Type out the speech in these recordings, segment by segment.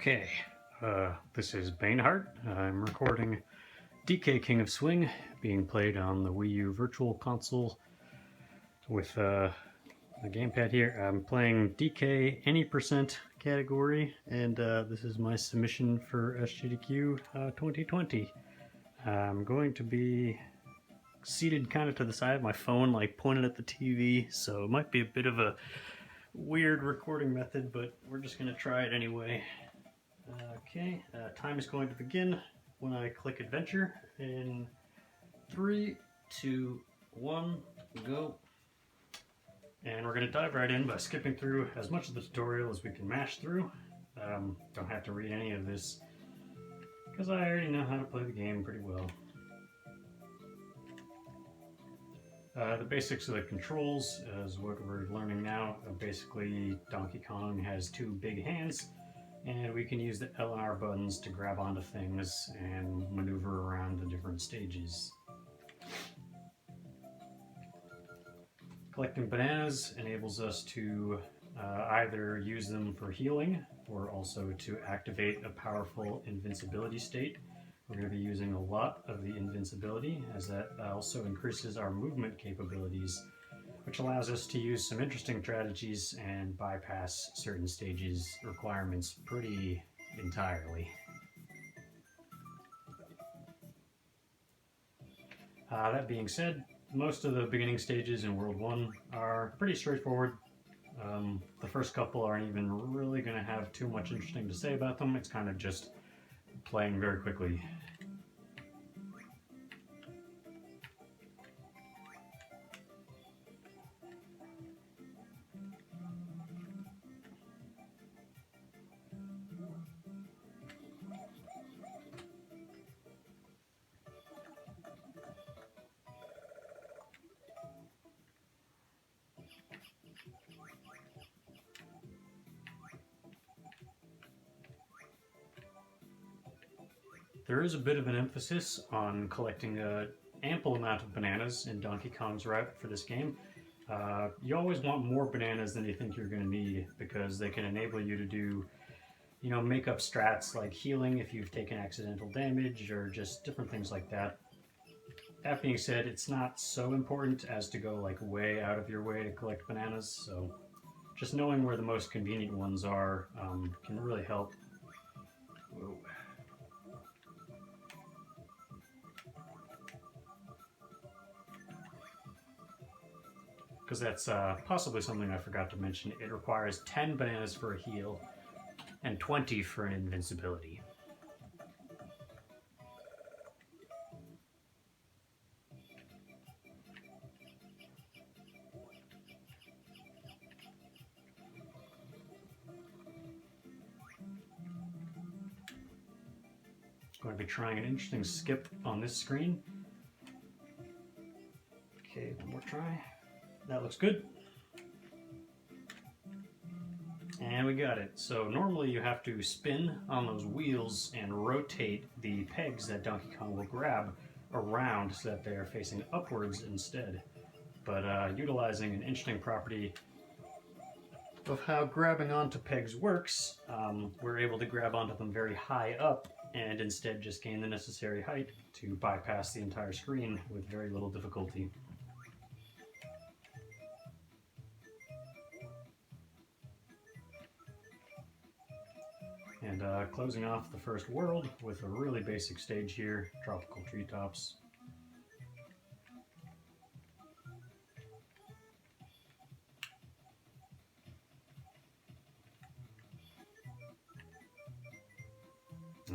Okay, this is Baneheart. I'm recording DK King of Swing, being played on the Wii U Virtual Console with the gamepad here. I'm playing DK any percent category, and this is my submission for SGDQ 2020. I'm going to be seated kind of to the side of my phone, like pointed at the TV, so it might be a bit of a weird recording method, but we're just going to try it anyway. Okay, time is going to begin when I click adventure in 3, 2, 1, go. And we're going to dive right in by skipping through as much of the tutorial as we can mash through. Don't have to read any of this because I already know how to play the game pretty well. The basics of the controls is what we're learning now. Basically, Donkey Kong has two big hands, and we can use the L and R buttons to grab onto things and maneuver around the different stages. Collecting bananas enables us to either use them for healing or also to activate a powerful invincibility state. We're going to be using a lot of the invincibility, as that also increases our movement capabilities, which allows us to use some interesting strategies and bypass certain stages requirements pretty entirely. That being said, most of the beginning stages in World 1 are pretty straightforward. The first couple aren't even really going to have too much interesting to say about them. It's kind of just playing very quickly. There is a bit of an emphasis on collecting an ample amount of bananas in Donkey Kong's route for this game. You always want more bananas than you think you're going to need, because they can enable you to do, make up strats like healing if you've taken accidental damage or just different things like that. That being said, it's not so important as to go like way out of your way to collect bananas, so just knowing where the most convenient ones are can really help. Whoa. Because that's possibly something I forgot to mention. It requires 10 bananas for a heal and 20 for an invincibility. Going to be trying an interesting skip on this screen. Okay, one more try. That looks good. And we got it. So normally you have to spin on those wheels and rotate the pegs that Donkey Kong will grab around so that they are facing upwards instead. But utilizing an interesting property of how grabbing onto pegs works, we're able to grab onto them very high up and instead just gain the necessary height to bypass the entire screen with very little difficulty. And closing off the first world with a really basic stage here, tropical treetops.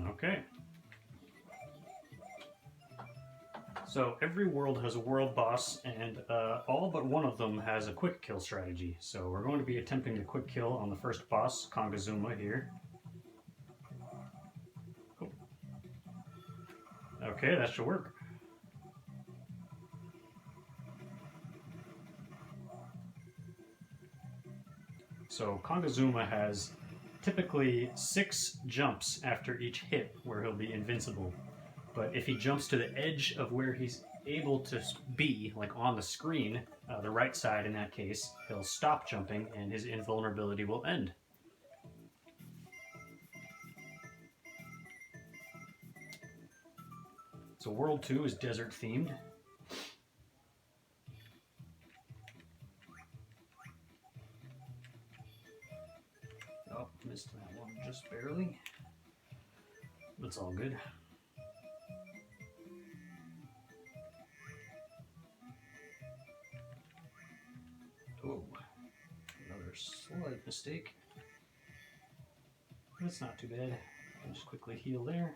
Okay. So every world has a world boss, and all but one of them has a quick kill strategy. So we're going to be attempting the quick kill on the first boss, Kongazuma here. Okay, that should work. So Kongazuma has typically 6 jumps after each hit where he'll be invincible. But if he jumps to the edge of where he's able to be, like on the screen, the right side in that case, he'll stop jumping and his invulnerability will end. So World 2 is desert themed. Oh, missed that one just barely. That's all good. Oh, another slight mistake. That's not too bad. I'll just quickly heal there.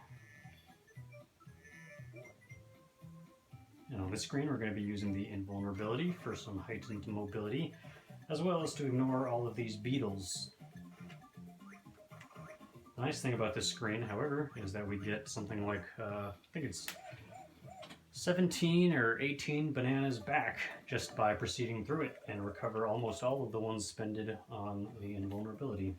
And on this screen, we're going to be using the invulnerability for some heightened mobility, as well as to ignore all of these beetles. The nice thing about this screen, however, is that we get something like, I think it's 17 or 18 bananas back just by proceeding through it, and recover almost all of the ones spended on the invulnerability.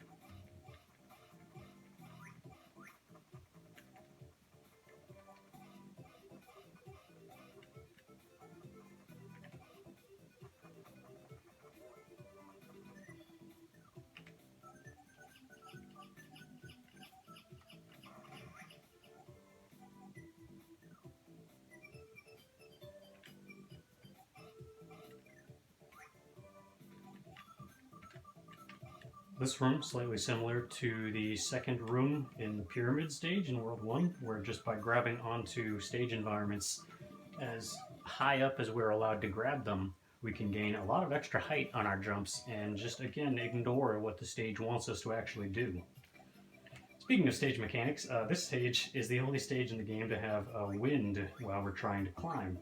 This room, slightly similar to the second room in the pyramid stage in World 1, where just by grabbing onto stage environments as high up as we're allowed to grab them, we can gain a lot of extra height on our jumps and just, again, ignore what the stage wants us to actually do. Speaking of stage mechanics, this stage is the only stage in the game to have a wind while we're trying to climb.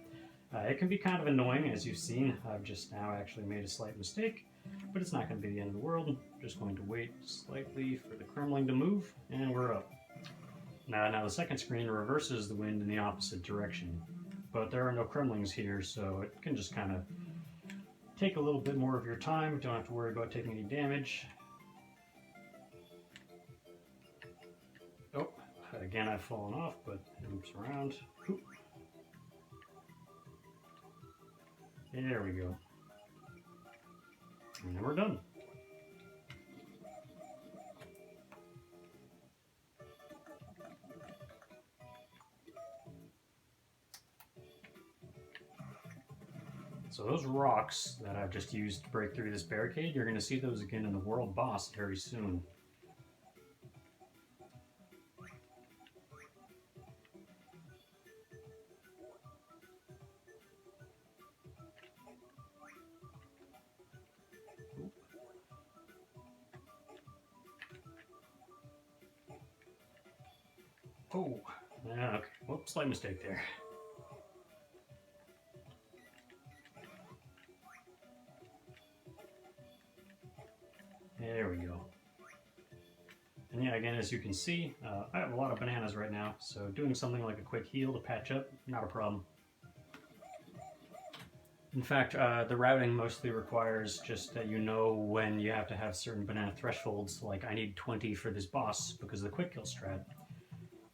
It can be kind of annoying, as you've seen. I've just now actually made a slight mistake, but it's not going to be the end of the world. I'm just going to wait slightly for the kremling to move, and we're up. Now the second screen reverses the wind in the opposite direction, but there are no kremlings here, so it can just kind of take a little bit more of your time. Don't have to worry about taking any damage. Oh, again I've fallen off, but it loops around. Oop. There we go. And then we're done. So those rocks that I've just used to break through this barricade, you're going to see those again in the world boss very soon. Oh, yeah, okay. Whoops, slight mistake there. There we go. And yeah, again, as you can see, I have a lot of bananas right now, so doing something like a quick heal to patch up, not a problem. In fact, the routing mostly requires just that you know when you have to have certain banana thresholds, like I need 20 for this boss because of the quick kill strat,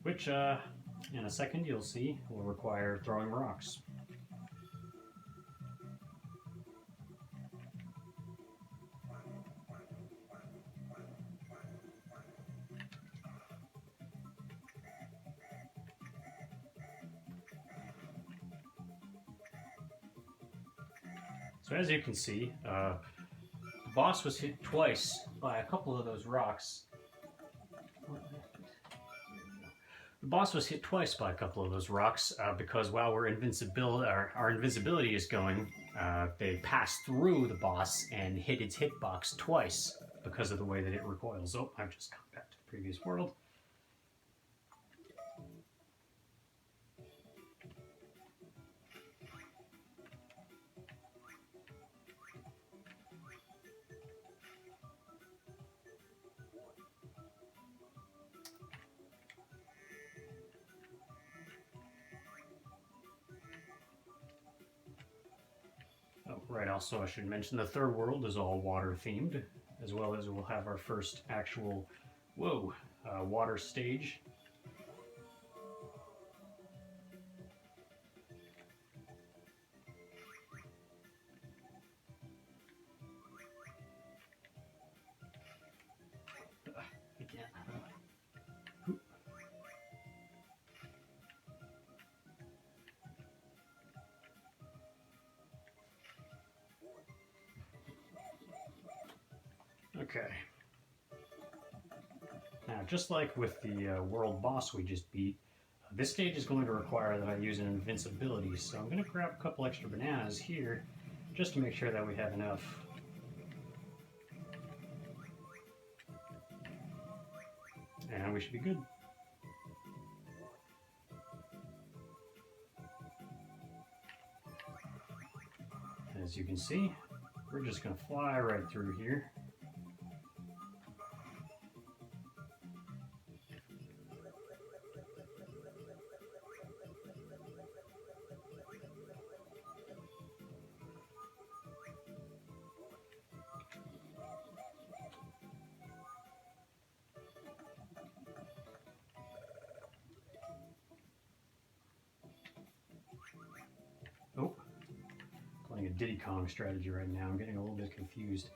which in a second you'll see will require throwing rocks. So as you can see, the boss was hit twice by a couple of those rocks. The boss was hit twice by a couple of those rocks because while our invincibility is going, they pass through the boss and hit its hitbox twice because of the way that it recoils. Oh, I've just gone back to the previous world. Oh, right, also I should mention the third world is all water themed, as well as we'll have our first actual, water stage. Okay. Now, just like with the world boss we just beat, this stage is going to require that I use an invincibility, so I'm going to grab a couple extra bananas here just to make sure that we have enough. And we should be good. As you can see, we're just going to fly right through here. Oh, playing a Diddy Kong strategy right now. I'm getting a little bit confused.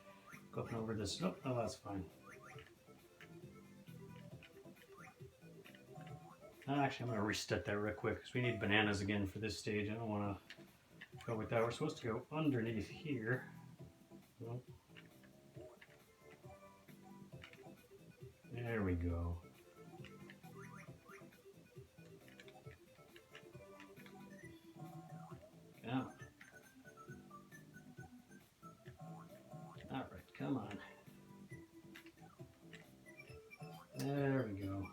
Going over this. Oh, that's fine. Actually, I'm going to reset that real quick because we need bananas again for this stage. I don't want to go with that. We're supposed to go underneath here. Oh. There we go. Yeah. Alright, come on. There we go.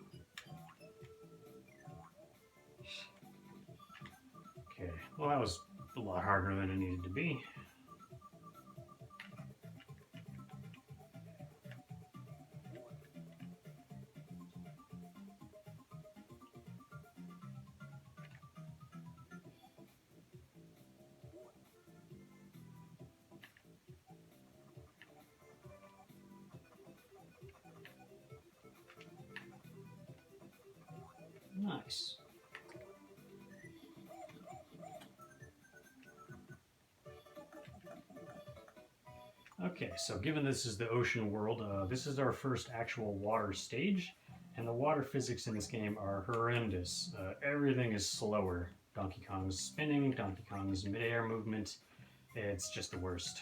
Okay, well that was a lot harder than it needed to be. Nice. Okay, so given this is the ocean world, this is our first actual water stage, and the water physics in this game are horrendous. Everything is slower. Donkey Kong's spinning, Donkey Kong's mid-air movement, it's just the worst.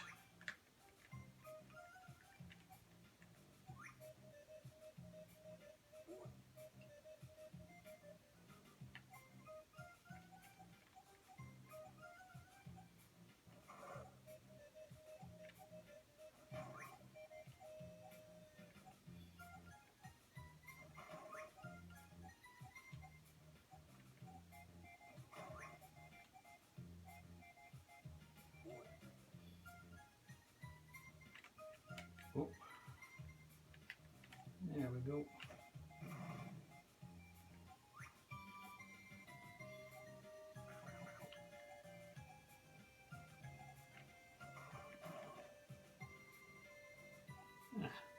Oh. There we go.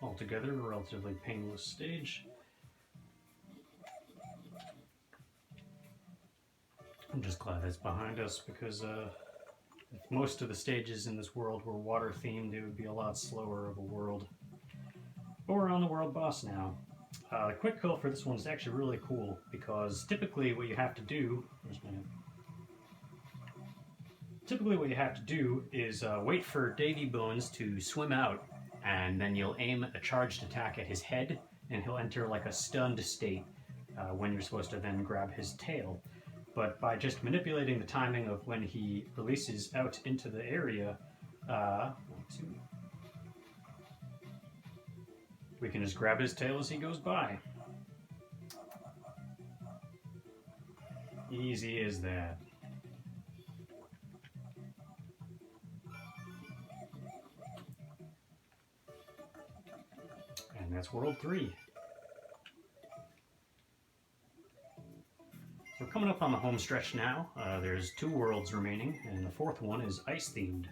Altogether, a relatively painless stage. I'm just glad that's behind us because if most of the stages in this world were water themed, it would be a lot slower of a world. But we're on the world boss now. The quick kill for this one is actually really cool because typically what you have to do is wait for Davy Bones to swim out, and then you'll aim a charged attack at his head, and he'll enter like a stunned state when you're supposed to then grab his tail. But by just manipulating the timing of when he releases out into the area, we can just grab his tail as he goes by. Easy as that. And that's World 3. We're coming up on the home stretch now. There's 2 worlds remaining, and the 4th one is ice-themed.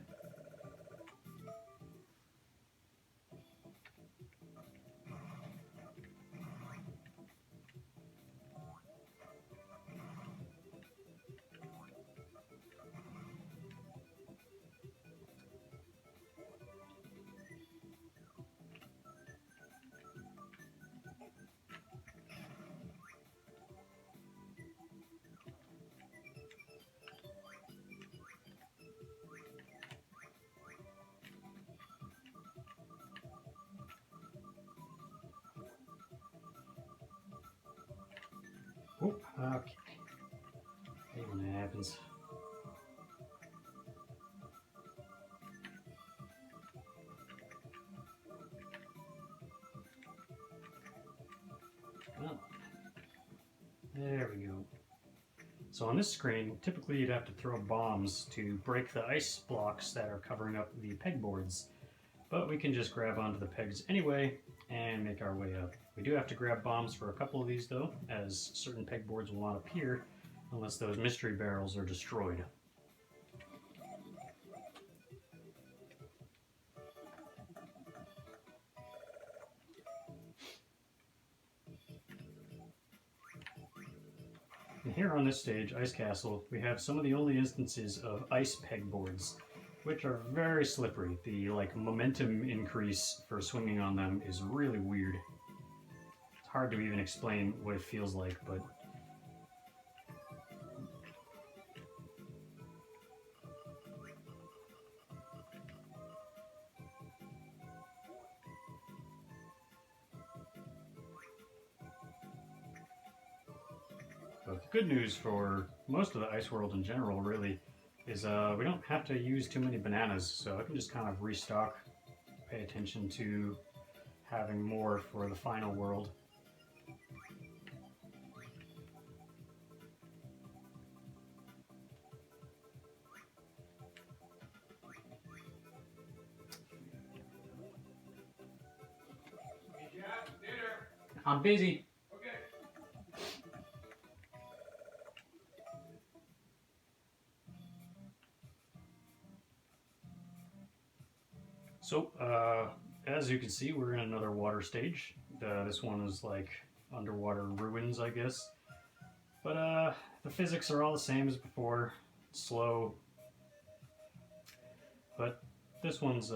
Oh, okay. Hate when that happens. Oh. There we go. So on this screen, typically you'd have to throw bombs to break the ice blocks that are covering up the pegboards. But we can just grab onto the pegs anyway and make our way up. We do have to grab bombs for a couple of these though, as certain pegboards will not appear unless those mystery barrels are destroyed. And here on this stage, Ice Castle, we have some of the only instances of ice pegboards, which are very slippery. The momentum increase for swinging on them is really weird. It's hard to even explain what it feels like, but the good news for most of the ice world in general, really, is we don't have to use too many bananas, so I can just kind of restock, pay attention to having more for the final world. I'm busy. So, as you can see, we're in another water stage. This one is like underwater ruins, I guess. But the physics are all the same as before. It's slow. But this one's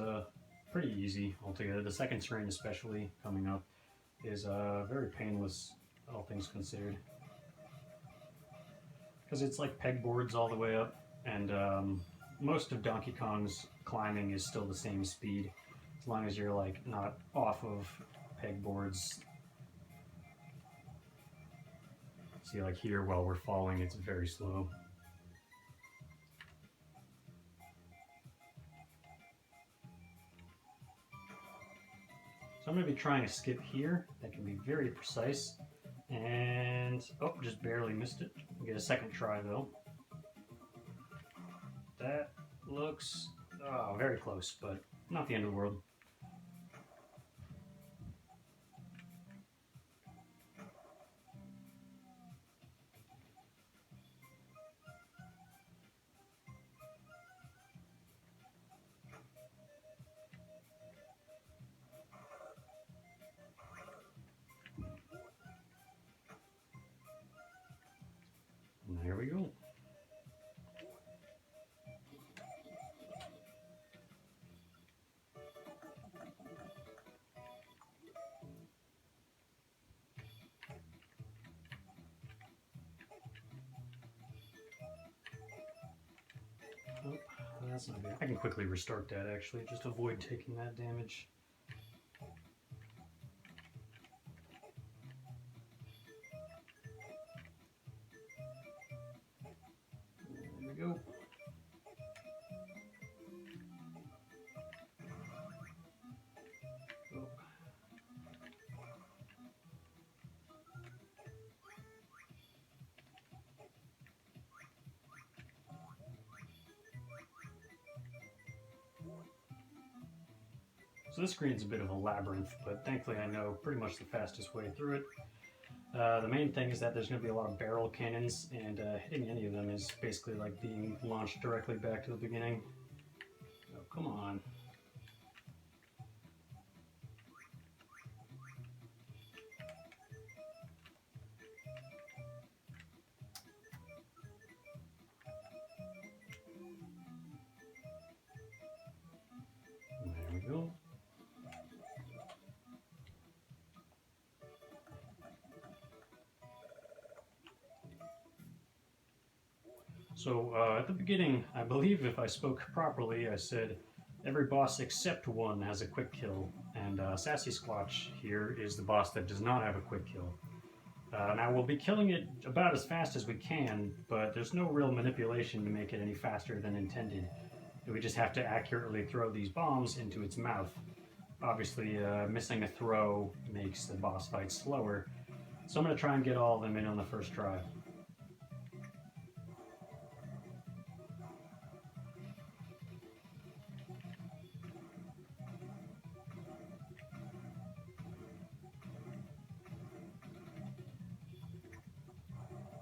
pretty easy altogether. The second screen especially coming up is very painless, all things considered. Because it's like pegboards all the way up, and most of Donkey Kong's climbing is still the same speed, as long as you're like not off of pegboards. See, like here, while we're falling, it's very slow. So I'm going to be trying to skip here. That can be very precise. And, oh, just barely missed it. We'll get a second try though. That looks, oh, very close, but not the end of the world. And there we go. Oh, that's not good. I can quickly restart that actually, just avoid taking that damage. There we go. Oh. So this screen's a bit of a labyrinth, but thankfully I know pretty much the fastest way through it. The main thing is that there's going to be a lot of barrel cannons, and hitting any of them is basically like being launched directly back to the beginning. Oh, come on. There we go. So at the beginning, I believe if I spoke properly, I said every boss except one has a quick kill, and Sassy Squatch here is the boss that does not have a quick kill. Now we'll be killing it about as fast as we can, but there's no real manipulation to make it any faster than intended. We just have to accurately throw these bombs into its mouth. Obviously, missing a throw makes the boss fight slower, so I'm going to try and get all of them in on the first try.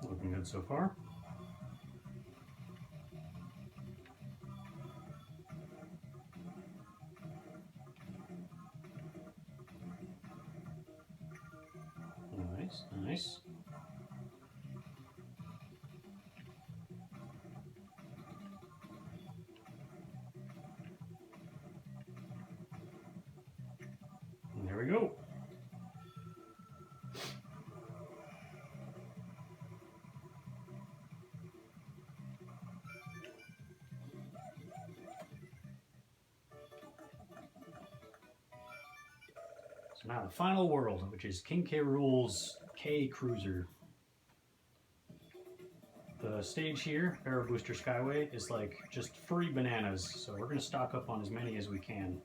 Looking good so far. Nice, nice. And there we go. So now the final world, which is King K. Rool's K Cruiser. The stage here, Barrel Booster Skyway, is like just free bananas, so we're going to stock up on as many as we can.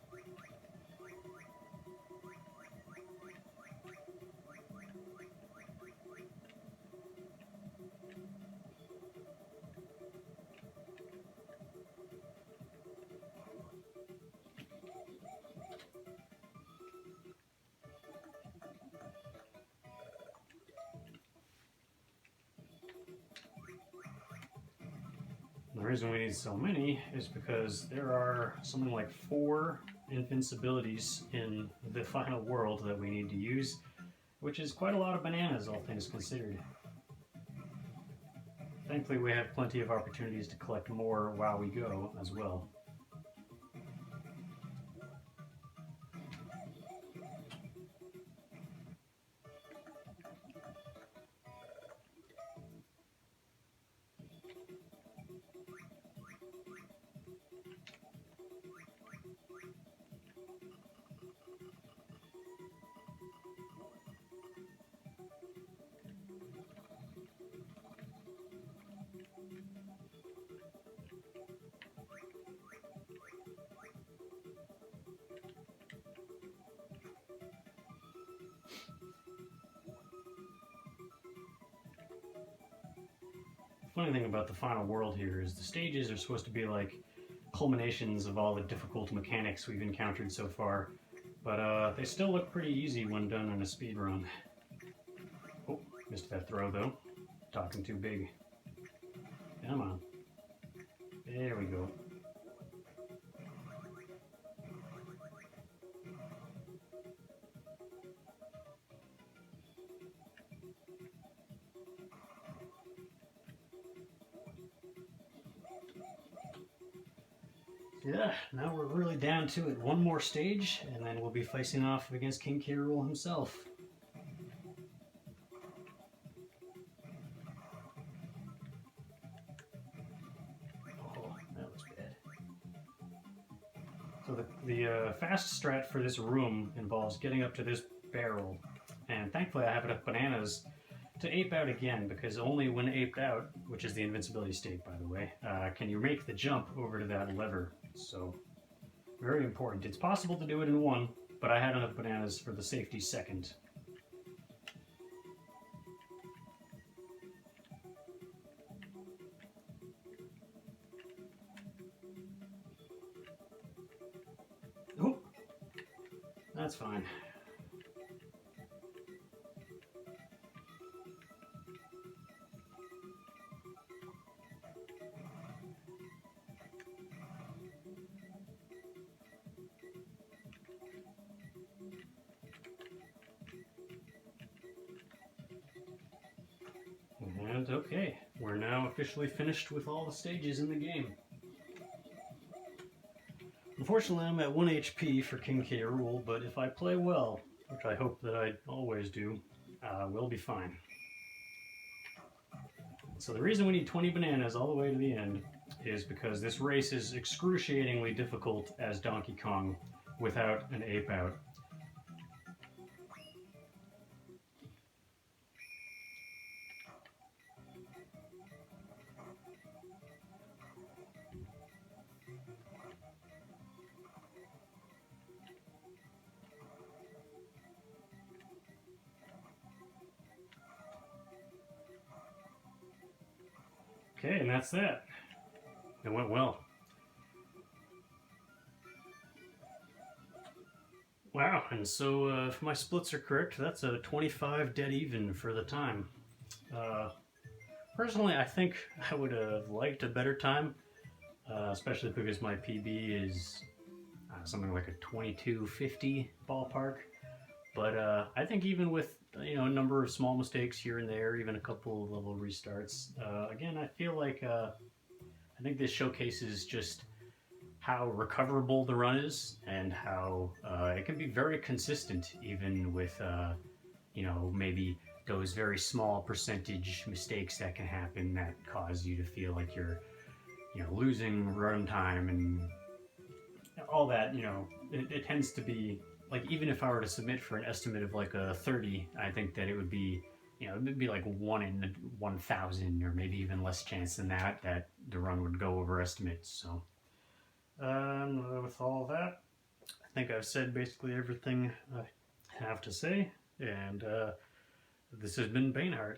The reason we need so many is because there are something like 4 invincibilities in the final world that we need to use, which is quite a lot of bananas, all things considered. Thankfully, we have plenty of opportunities to collect more while we go as well. Funny thing about the final world here is the stages are supposed to be like culminations of all the difficult mechanics we've encountered so far, but they still look pretty easy when done in a speed run. Oh, missed that throw though. Talking too big. Come on. There we go. Yeah, now we're really down to it. One more stage, and then we'll be facing off against King K. Rool himself. Oh, that looks bad. So the fast strat for this room involves getting up to this barrel, and thankfully I have enough bananas to ape out again, because only when aped out, which is the invincibility state by the way, can you make the jump over to that lever. So, very important. It's possible to do it in one, but I had enough bananas for the safety second. Oh, that's fine. And okay, we're now officially finished with all the stages in the game. Unfortunately, I'm at 1 HP for King K. Rool, but if I play well, which I hope that I always do, we'll be fine. So the reason we need 20 bananas all the way to the end is because this race is excruciatingly difficult as Donkey Kong without an ape out. Okay, and that's that. It went well. Wow, and so if my splits are correct, that's a 25 dead even for the time. Uh, Personally, I think I would have liked a better time, especially because my PB is something like a 2250 ballpark. But I think even with a number of small mistakes here and there, even a couple of level restarts, again, I feel like I think this showcases just how recoverable the run is and how it can be very consistent, even with maybe those very small percentage mistakes that can happen that cause you to feel like you're losing run time and all that. It tends to be like, even if I were to submit for an estimate of like a 30, I think that it would be it'd be like 1 in 1,000, or maybe even less chance than that the run would go over estimates. So with all that, I think I've said basically everything I have to say, and this has been Bainhart.